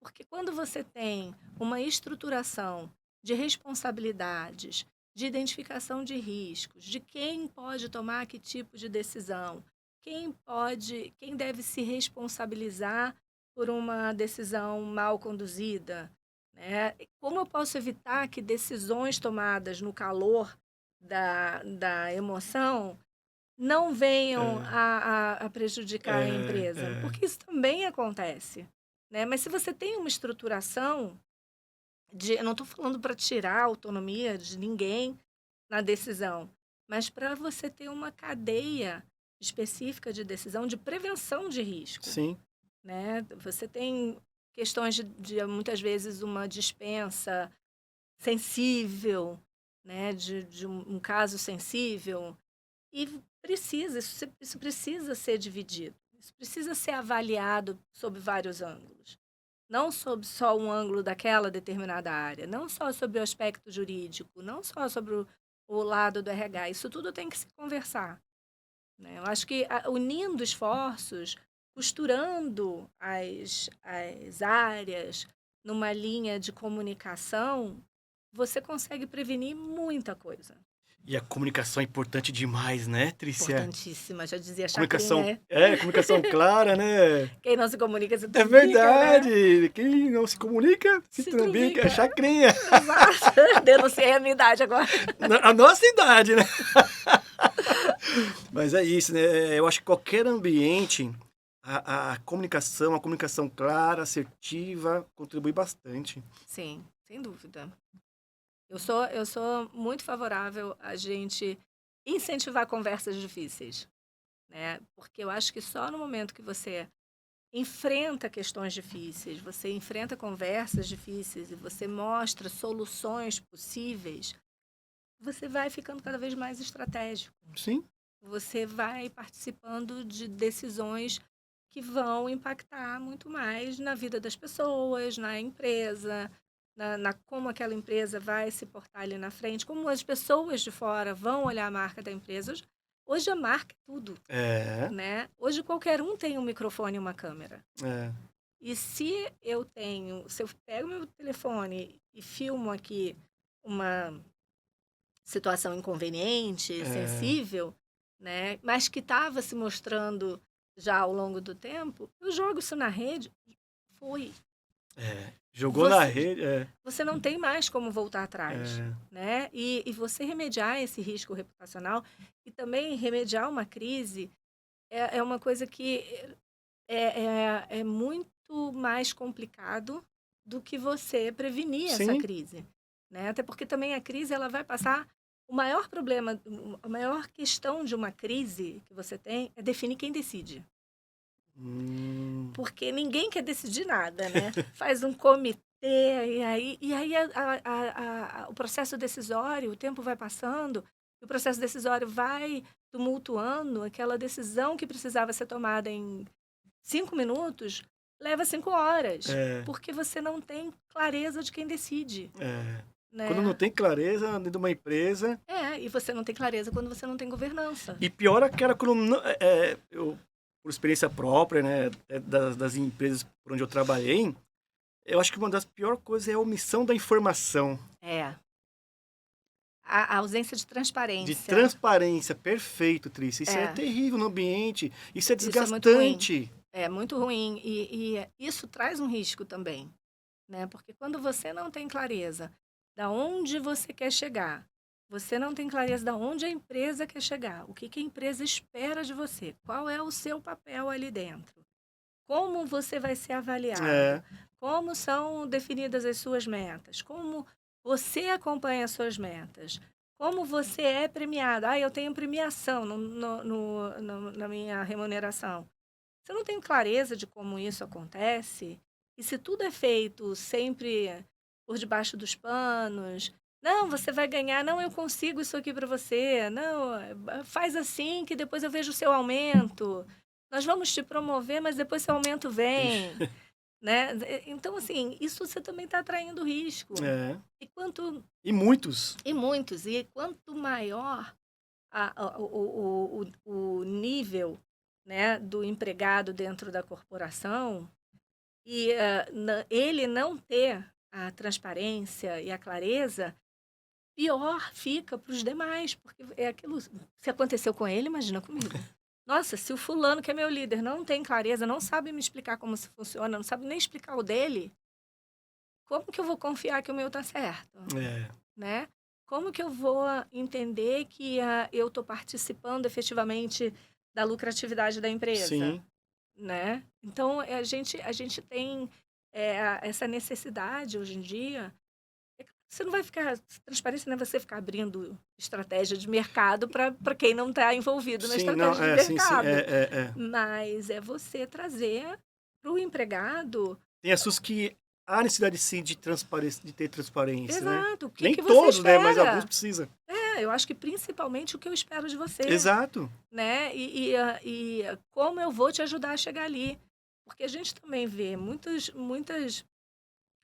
[SPEAKER 2] Porque quando você tem uma estruturação de responsabilidades, de identificação de riscos, de quem pode tomar que tipo de decisão, quem deve se responsabilizar por uma decisão mal conduzida, né? Como eu posso evitar que decisões tomadas no calor da emoção não venham a prejudicar a empresa? Porque isso também acontece, né? Mas se você tem uma estruturação eu não estou falando para tirar a autonomia de ninguém na decisão, mas para você ter uma cadeia específica de decisão de prevenção de risco.
[SPEAKER 1] Sim.
[SPEAKER 2] Né? Você tem questões de muitas vezes, uma dispensa sensível, né? de um caso sensível, e isso precisa ser dividido, isso precisa ser avaliado sob vários ângulos. Não sob só um ângulo daquela determinada área, não só sobre o aspecto jurídico, não só sobre o lado do RH. Isso tudo tem que se conversar. Né? Eu acho que unindo esforços, costurando as áreas numa linha de comunicação, você consegue prevenir muita coisa.
[SPEAKER 1] E a comunicação é importante demais, né, Trícia?
[SPEAKER 2] Importantíssima, já dizia a
[SPEAKER 1] comunicação,
[SPEAKER 2] Chacrinha.
[SPEAKER 1] Comunicação clara, né?
[SPEAKER 2] Quem não se comunica se
[SPEAKER 1] trumbica. É verdade. Né? Quem não se comunica se trumbica. É Chacrinha.
[SPEAKER 2] Exato. Denunciei a minha idade agora.
[SPEAKER 1] A nossa idade, né? Mas é isso, né? Eu acho que qualquer ambiente, a comunicação clara, assertiva, contribui bastante.
[SPEAKER 2] Sim, sem dúvida. Eu sou muito favorável a gente incentivar conversas difíceis, né? Porque eu acho que só no momento que você enfrenta questões difíceis, você enfrenta conversas difíceis e você mostra soluções possíveis, você vai ficando cada vez mais estratégico.
[SPEAKER 1] Sim.
[SPEAKER 2] Você vai participando de decisões que vão impactar muito mais na vida das pessoas, na empresa, como aquela empresa vai se portar ali na frente, como as pessoas de fora vão olhar a marca da empresa. Hoje a marca é tudo. Né? Hoje qualquer um tem um microfone e uma câmera. E se eu pego meu telefone e filmo aqui uma situação inconveniente, sensível, né? Mas que estava se mostrando já ao longo do tempo, eu jogo isso na rede, foi.
[SPEAKER 1] Jogou na rede.
[SPEAKER 2] Você não tem mais como voltar atrás. Né? E você remediar esse risco reputacional e também remediar uma crise é uma coisa que é muito mais complicado do que você prevenir essa crise. Né? Até porque também a crise ela vai passar. O maior problema, a maior questão de uma crise que você tem é definir quem decide. Porque ninguém quer decidir nada, né? Faz um comitê, e aí o processo decisório, o tempo vai passando, e o processo decisório vai tumultuando, aquela decisão que precisava ser tomada em 5 minutos, leva 5 horas, porque você não tem clareza de quem decide. Né?
[SPEAKER 1] Quando não tem clareza dentro de uma empresa...
[SPEAKER 2] e você não tem clareza quando você não tem governança.
[SPEAKER 1] E pior é que era quando... eu, por experiência própria, né, das empresas por onde eu trabalhei, eu acho que uma das piores coisas é a omissão da informação.
[SPEAKER 2] A ausência de transparência.
[SPEAKER 1] De transparência, perfeito, Trícia. Isso é terrível no ambiente, isso é desgastante.
[SPEAKER 2] É muito ruim. E isso traz um risco também, né? Porque quando você não tem clareza de onde você quer chegar, você não tem clareza de onde a empresa quer chegar, o que que a empresa espera de você, qual é o seu papel ali dentro, como você vai ser avaliado,
[SPEAKER 1] É,
[SPEAKER 2] como são definidas as suas metas, como você acompanha as suas metas, como você é premiado. Ah, eu tenho premiação na minha remuneração. Você não tem clareza de como isso acontece? E se tudo é feito sempre por debaixo dos panos, não, você vai ganhar, não, eu consigo isso aqui para você, não, faz assim que depois eu vejo o seu aumento. Nós vamos te promover, mas depois seu aumento vem,
[SPEAKER 1] ixi,
[SPEAKER 2] né? Então, assim, isso você também está atraindo risco.
[SPEAKER 1] é.
[SPEAKER 2] E quanto
[SPEAKER 1] E muitos.
[SPEAKER 2] e muitos, e quanto maior o nível, né, do empregado dentro da corporação e ele não ter a transparência e a clareza, pior fica para os demais, porque é aquilo. Se aconteceu com ele, imagina comigo. Nossa, se o fulano que é meu líder não tem clareza, não sabe me explicar como se funciona, não sabe nem explicar o dele, como que eu vou confiar que o meu está certo?
[SPEAKER 1] É,
[SPEAKER 2] Né? Como que eu vou entender que eu estou participando efetivamente da lucratividade da empresa,
[SPEAKER 1] sim.
[SPEAKER 2] né? Então, a gente tem essa necessidade hoje em dia. Você não vai ficar, transparência não é você ficar abrindo estratégia de mercado para quem não está envolvido na
[SPEAKER 1] Sim, não,
[SPEAKER 2] estratégia de
[SPEAKER 1] sim, sim,
[SPEAKER 2] mercado,
[SPEAKER 1] é.
[SPEAKER 2] mas é você trazer para o empregado,
[SPEAKER 1] Tem assuntos que há necessidade sim de transparência, de ter transparência, né?
[SPEAKER 2] exato, o que
[SPEAKER 1] Nem
[SPEAKER 2] que você
[SPEAKER 1] todos, né? Mas alguns
[SPEAKER 2] espera.
[SPEAKER 1] precisam.
[SPEAKER 2] Eu acho que principalmente o que eu espero de você,
[SPEAKER 1] Exato.
[SPEAKER 2] né? E como eu vou te ajudar a chegar ali. Porque a gente também vê muitas.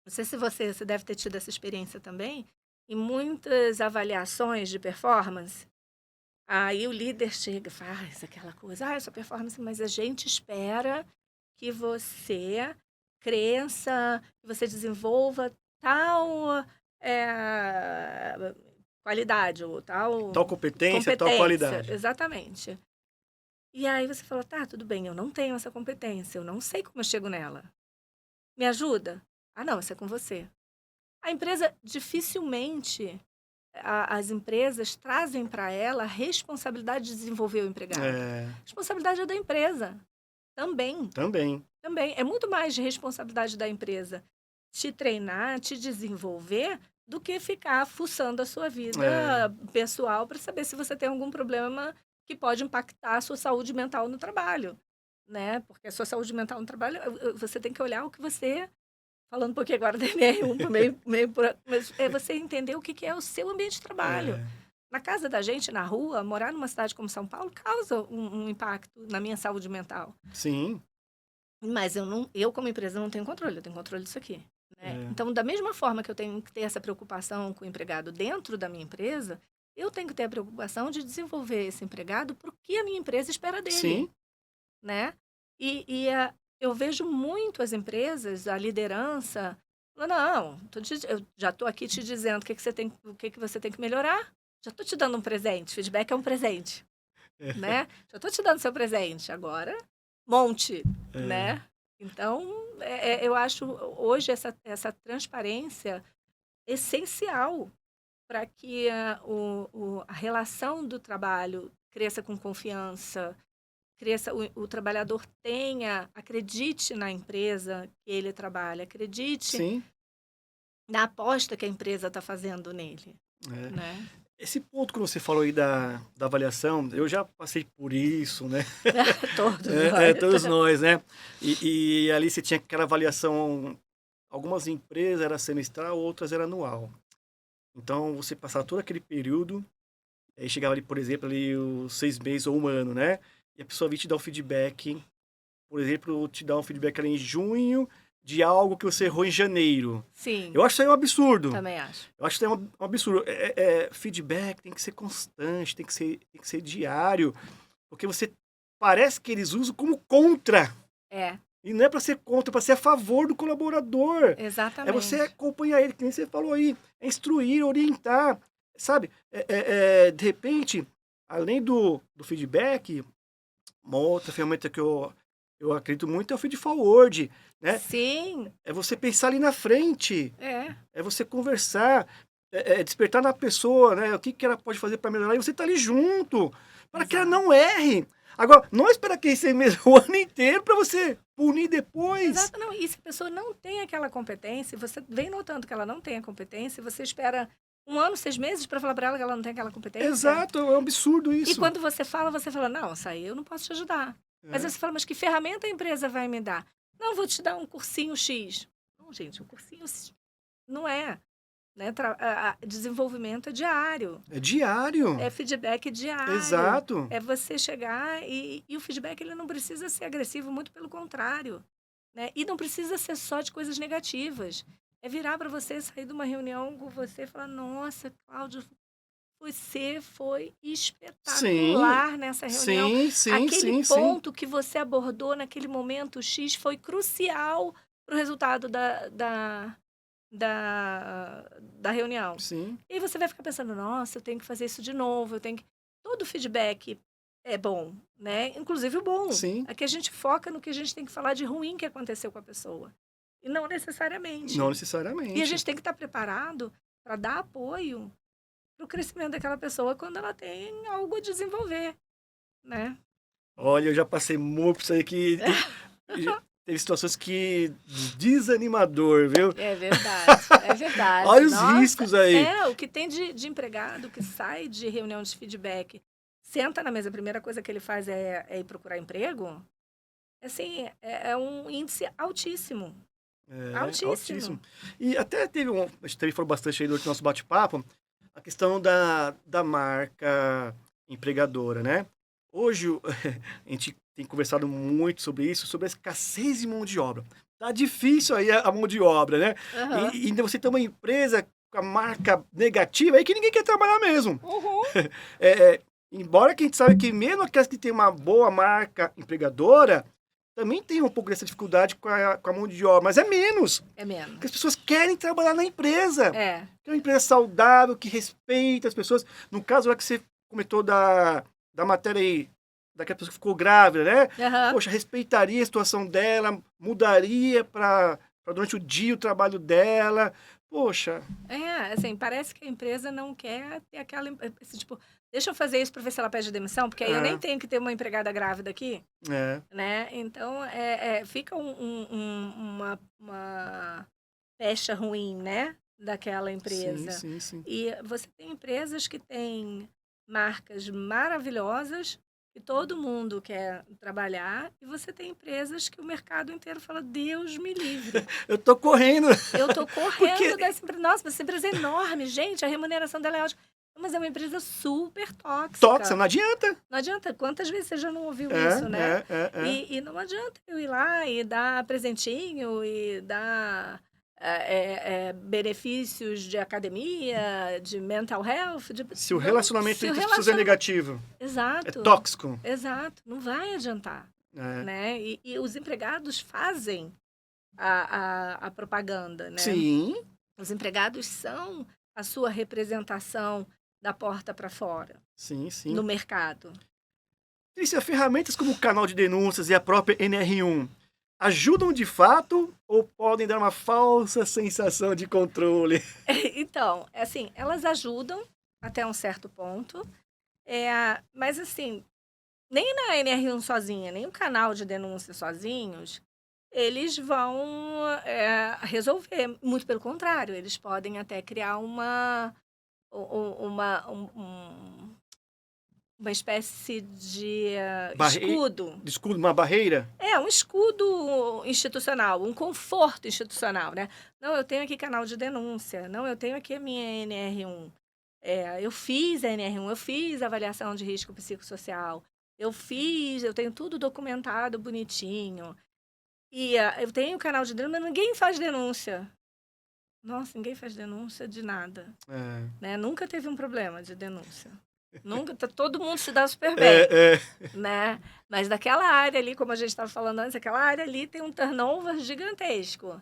[SPEAKER 2] Não sei se você deve ter tido essa experiência também, em muitas avaliações de performance. Aí o líder chega e faz aquela coisa, essa performance, mas a gente espera que você cresça, que você desenvolva tal eh, qualidade ou tal
[SPEAKER 1] Tal competência, tal
[SPEAKER 2] competência.
[SPEAKER 1] qualidade.
[SPEAKER 2] Exatamente. E aí você fala, tá, tudo bem, eu não tenho essa competência, eu não sei como eu chego nela. Me ajuda? Ah, não, isso é com você. A empresa dificilmente, as empresas trazem para ela a responsabilidade de desenvolver o empregado.
[SPEAKER 1] É,
[SPEAKER 2] A responsabilidade é da empresa. Também,
[SPEAKER 1] também.
[SPEAKER 2] também. É muito mais de responsabilidade da empresa te treinar, te desenvolver, do que ficar fuçando a sua vida
[SPEAKER 1] É,
[SPEAKER 2] pessoal para saber se você tem algum problema que pode impactar a sua saúde mental no trabalho, né? Porque a sua saúde mental no trabalho, você tem que olhar o que você, falando um pouquinho agora da MR1, mas é você entender o que que é o seu ambiente de trabalho.
[SPEAKER 1] é,
[SPEAKER 2] Na casa da gente, na rua, morar numa cidade como São Paulo causa um impacto na minha saúde mental.
[SPEAKER 1] sim.
[SPEAKER 2] Mas eu como empresa não tenho controle, eu tenho controle disso aqui, né.
[SPEAKER 1] É,
[SPEAKER 2] Então, da mesma forma que eu tenho que ter essa preocupação com o empregado dentro da minha empresa, eu tenho que ter a preocupação de desenvolver esse empregado para o que a minha empresa espera dele,
[SPEAKER 1] sim.
[SPEAKER 2] né. Eu vejo muito as empresas, a liderança, falando: "Não, eu já estou aqui te dizendo o que que você tem que melhorar, já estou te dando um presente, feedback é um presente,
[SPEAKER 1] É,
[SPEAKER 2] né, já estou te dando seu presente, agora monte",
[SPEAKER 1] é,
[SPEAKER 2] né. Então, eu acho hoje essa transparência essencial para que a relação do trabalho cresça com confiança, cresça, o trabalhador acredite na empresa que ele trabalha, acredite
[SPEAKER 1] sim.
[SPEAKER 2] na aposta que a empresa está fazendo nele,
[SPEAKER 1] É.
[SPEAKER 2] né.
[SPEAKER 1] Esse ponto que você falou aí da avaliação, eu já passei por isso, né?
[SPEAKER 2] Todos nós.
[SPEAKER 1] Todos nós, né? E ali você tinha aquela avaliação, algumas empresas era semestral, outras era anual. Então você passava todo aquele período, aí chegava ali, por exemplo, ali os 6 meses ou um ano, né? E a pessoa vinha te dar um feedback, por exemplo, te dar um feedback ali em junho de algo que você errou em janeiro.
[SPEAKER 2] Sim,
[SPEAKER 1] Eu acho isso aí um absurdo.
[SPEAKER 2] também acho.
[SPEAKER 1] Eu acho que é um absurdo. Feedback tem que ser constante, tem que ser diário, porque você parece que eles usam como contra.
[SPEAKER 2] É,
[SPEAKER 1] E não é para ser contra, é para ser a favor do colaborador. É você
[SPEAKER 2] exatamente.
[SPEAKER 1] acompanhar ele, que nem você falou aí. É instruir, orientar, sabe? De repente, além do feedback, uma outra ferramenta que eu acredito muito é o feed forward, né?
[SPEAKER 2] Sim,
[SPEAKER 1] É você pensar ali na frente,
[SPEAKER 2] é.
[SPEAKER 1] é você conversar. despertar na pessoa, né? O que, que ela pode fazer para melhorar, e você tá ali junto, para que ela não erre. Agora, não espera que esse mesmo o ano inteiro para você punir depois.
[SPEAKER 2] Exato, não. E se a pessoa não tem aquela competência, você vem notando que ela não tem a competência, você espera 1 ano, 6 meses para falar para ela que ela não tem aquela competência.
[SPEAKER 1] Exato, é um absurdo isso.
[SPEAKER 2] E quando você fala, não, isso aí eu não posso te ajudar. Mas aí você fala, mas que ferramenta a empresa vai me dar? Não, vou te dar um cursinho X. Não, gente, um cursinho não é. Né? Desenvolvimento é diário.
[SPEAKER 1] É diário.
[SPEAKER 2] É feedback diário.
[SPEAKER 1] Exato.
[SPEAKER 2] É você chegar e o feedback ele não precisa ser agressivo, muito pelo contrário. Né? E não precisa ser só de coisas negativas. É virar para você, sair de uma reunião com você e falar, nossa, Cláudio, você foi espetacular nessa reunião. Aquele ponto que você abordou naquele momento X foi crucial para o resultado da reunião.
[SPEAKER 1] Sim.
[SPEAKER 2] E aí você vai ficar pensando, nossa, eu tenho que fazer isso de novo, Todo feedback é bom, né? Inclusive o bom.
[SPEAKER 1] Sim.
[SPEAKER 2] É que a gente foca no que a gente tem que falar de ruim que aconteceu com a pessoa. E não necessariamente.
[SPEAKER 1] Não necessariamente.
[SPEAKER 2] E a gente tem que estar preparado para dar apoio para o crescimento daquela pessoa quando ela tem algo a desenvolver, né?
[SPEAKER 1] Olha, eu já passei muito por isso aí que... Teve situações que desanimador, viu?
[SPEAKER 2] É verdade, é verdade.
[SPEAKER 1] Olha os riscos aí.
[SPEAKER 2] O que tem de empregado que sai de reunião de feedback, senta na mesa, a primeira coisa que ele faz é ir procurar emprego. Assim, é um índice altíssimo. Altíssimo.
[SPEAKER 1] E até a gente também falou bastante aí do nosso bate-papo, a questão da marca empregadora, né? Hoje, a gente tem conversado muito sobre isso, sobre a escassez de mão de obra. Tá difícil aí a mão de obra, né?
[SPEAKER 2] Uhum.
[SPEAKER 1] E ainda você tem uma empresa com a marca negativa aí que ninguém quer trabalhar mesmo.
[SPEAKER 2] Uhum.
[SPEAKER 1] Embora que a gente sabe que mesmo aquelas que têm uma boa marca empregadora, também tem um pouco dessa dificuldade com a mão de obra, mas é menos.
[SPEAKER 2] É menos.
[SPEAKER 1] Porque as pessoas querem trabalhar na empresa.
[SPEAKER 2] É.
[SPEAKER 1] Que é uma empresa saudável, que respeita as pessoas. No caso, que você comentou da matéria aí, daquela pessoa que ficou grávida, né?
[SPEAKER 2] Uhum.
[SPEAKER 1] Poxa, respeitaria a situação dela, mudaria para durante o dia o trabalho dela. Poxa.
[SPEAKER 2] Assim, parece que a empresa não quer ter aquela... Tipo, deixa eu fazer isso para ver se ela pede demissão, porque aí eu nem tenho que ter uma empregada grávida aqui. Né? Então, fica uma pecha ruim, né? Daquela empresa.
[SPEAKER 1] Sim.
[SPEAKER 2] E você tem empresas que têm marcas maravilhosas que todo mundo quer trabalhar, e você tem empresas que o mercado inteiro fala, Deus me livre.
[SPEAKER 1] Eu tô correndo.
[SPEAKER 2] Porque... dessa empresa. Nossa, essa empresa é enorme, gente, a remuneração dela é ótima. Mas é uma empresa super tóxica.
[SPEAKER 1] Tóxica, não adianta.
[SPEAKER 2] Não adianta. Quantas vezes você já não ouviu isso, né? E não adianta eu ir lá e dar presentinho e dar benefícios de academia, de mental health.
[SPEAKER 1] Se o relacionamento entre as pessoas é negativo.
[SPEAKER 2] Exato.
[SPEAKER 1] É tóxico.
[SPEAKER 2] Exato. Não vai adiantar. Né? E os empregados fazem a propaganda, né?
[SPEAKER 1] Sim.
[SPEAKER 2] Os empregados são a sua representação da porta para fora.
[SPEAKER 1] Sim.
[SPEAKER 2] No mercado.
[SPEAKER 1] Trícia, ferramentas como o canal de denúncias e a própria NR1 ajudam de fato ou podem dar uma falsa sensação de controle?
[SPEAKER 2] Então, assim, elas ajudam até um certo ponto, mas assim, nem na NR1 sozinha, nem o canal de denúncia sozinhos, eles vão resolver. Muito pelo contrário, eles podem até criar uma espécie de escudo.
[SPEAKER 1] Escudo, uma barreira?
[SPEAKER 2] Um escudo institucional, um conforto institucional, né? Não, eu tenho aqui canal de denúncia. Não, eu tenho aqui a minha NR1. Eu fiz a NR1, eu fiz a avaliação de risco psicossocial. Eu tenho tudo documentado bonitinho. E eu tenho canal de denúncia, mas ninguém faz denúncia. Nossa, ninguém faz denúncia de nada. Né? Nunca teve um problema de denúncia. Nunca, todo mundo se dá super bem, né? Mas daquela área ali, como a gente estava falando antes, aquela área ali tem um turnover gigantesco,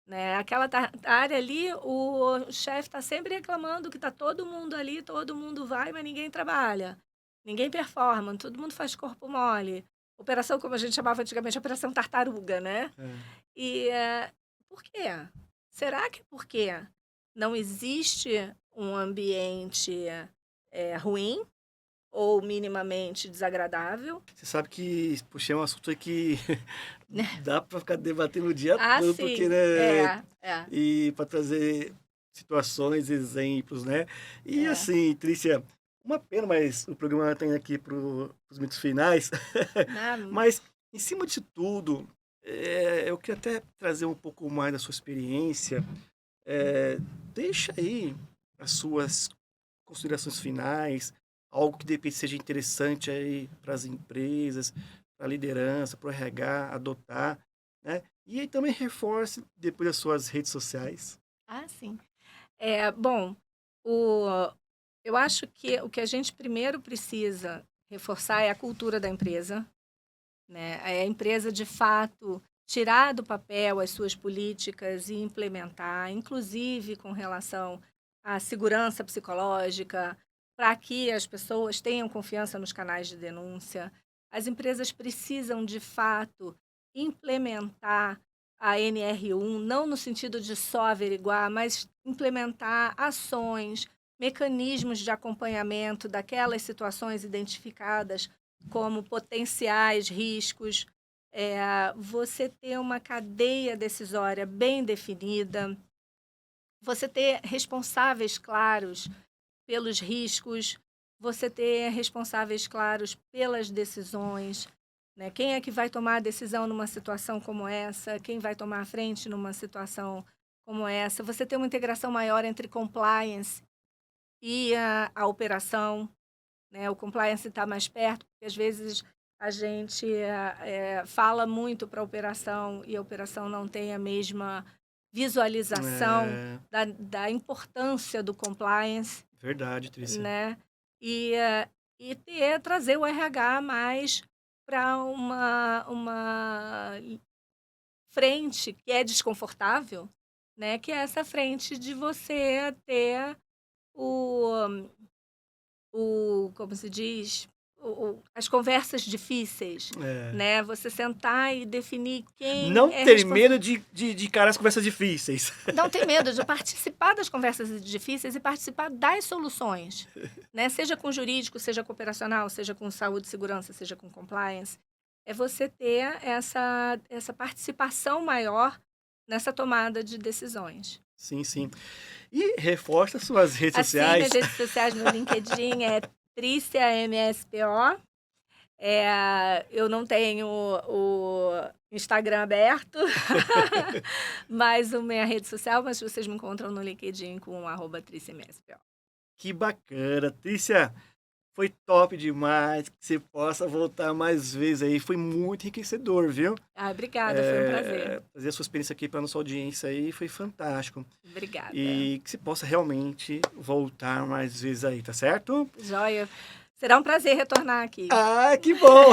[SPEAKER 2] né? Aquela área ali, o chefe está sempre reclamando que está todo mundo ali, todo mundo vai, mas ninguém trabalha, ninguém performa, todo mundo faz corpo mole. Operação, como a gente chamava antigamente, operação tartaruga, né? E por quê? Será que é porque não existe um ambiente ruim ou minimamente desagradável.
[SPEAKER 1] Você sabe que, puxa, é um assunto aí que dá para ficar debatendo o dia
[SPEAKER 2] Ah,
[SPEAKER 1] todo,
[SPEAKER 2] sim.
[SPEAKER 1] porque, né?
[SPEAKER 2] É.
[SPEAKER 1] E para trazer situações, exemplos, né? E
[SPEAKER 2] É.
[SPEAKER 1] assim, Trícia, uma pena, mas o programa tem aqui para os minutos finais.
[SPEAKER 2] Na-
[SPEAKER 1] Mas, em cima disso tudo, eu queria até trazer um pouco mais da sua experiência. É, deixa aí as suas considerações finais, algo que de repente seja interessante aí para as empresas, para a liderança, para o RH adotar, né? E aí também reforce depois as suas redes sociais.
[SPEAKER 2] Ah, sim. Bom, o, eu acho que o que a gente primeiro precisa reforçar é a cultura da empresa, né? É a empresa, de fato, tirar do papel as suas políticas e implementar, inclusive com relação à segurança psicológica, para que as pessoas tenham confiança nos canais de denúncia. As empresas precisam, de fato, implementar a NR1, não no sentido de só averiguar, mas implementar ações, mecanismos de acompanhamento daquelas situações identificadas como potenciais riscos, você ter uma cadeia decisória bem definida, você ter responsáveis claros pelos riscos, você ter responsáveis claros pelas decisões, né? Quem é que vai tomar a decisão numa situação como essa? Quem vai tomar a frente numa situação como essa? Você ter uma integração maior entre compliance e a operação, né? O compliance está mais perto, porque às vezes a gente fala muito para a operação e a operação não tem a mesma visualização
[SPEAKER 1] É
[SPEAKER 2] da importância do compliance,
[SPEAKER 1] verdade, Trícia.
[SPEAKER 2] né? E, trazer o RH mais para uma frente que é desconfortável, né? Que é essa frente de você ter o como se diz? As conversas difíceis,
[SPEAKER 1] É.
[SPEAKER 2] né? Você sentar e definir quem
[SPEAKER 1] Não
[SPEAKER 2] é
[SPEAKER 1] ter
[SPEAKER 2] responsável.
[SPEAKER 1] medo de encarar as conversas difíceis.
[SPEAKER 2] Não ter medo de participar das conversas difíceis e participar das soluções, né? Seja com jurídico, seja com operacional, seja com saúde e segurança, seja com compliance. É você ter essa participação maior nessa tomada de decisões.
[SPEAKER 1] Sim, sim. E reforça suas redes
[SPEAKER 2] Assim,
[SPEAKER 1] sociais.
[SPEAKER 2] minhas redes sociais no LinkedIn é Trícia MSPO. Eu não tenho o Instagram aberto, mas a minha rede social, mas vocês me encontram no LinkedIn com @TríciaMSPO.
[SPEAKER 1] Que bacana. Trícia, foi top demais. Que você possa voltar mais vezes aí. Foi muito enriquecedor, viu?
[SPEAKER 2] Obrigada, foi um prazer.
[SPEAKER 1] Trazer a sua experiência aqui para nossa audiência aí foi fantástico.
[SPEAKER 2] Obrigada.
[SPEAKER 1] E que você possa realmente voltar mais vezes aí, tá certo?
[SPEAKER 2] Joia. Será um prazer retornar aqui.
[SPEAKER 1] Ah, que bom!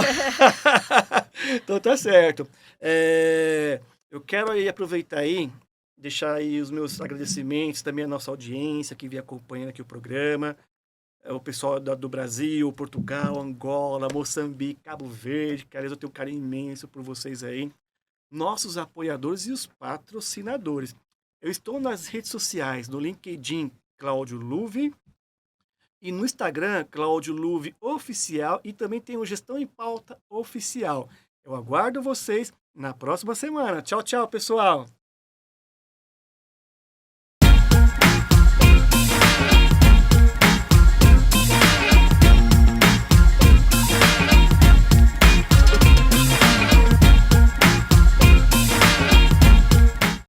[SPEAKER 1] Então tá certo. Eu quero aí aproveitar aí, deixar aí os meus agradecimentos também à nossa audiência que vem acompanhando aqui o programa, o pessoal do Brasil, Portugal, Angola, Moçambique, Cabo Verde, que aliás eu tenho um carinho imenso por vocês aí, nossos apoiadores e os patrocinadores. Eu estou nas redes sociais, no LinkedIn, Cláudio Luve, e no Instagram, Cláudio Luve Oficial, e também tem o Gestão em Pauta Oficial. Eu aguardo vocês na próxima semana. Tchau, tchau, pessoal!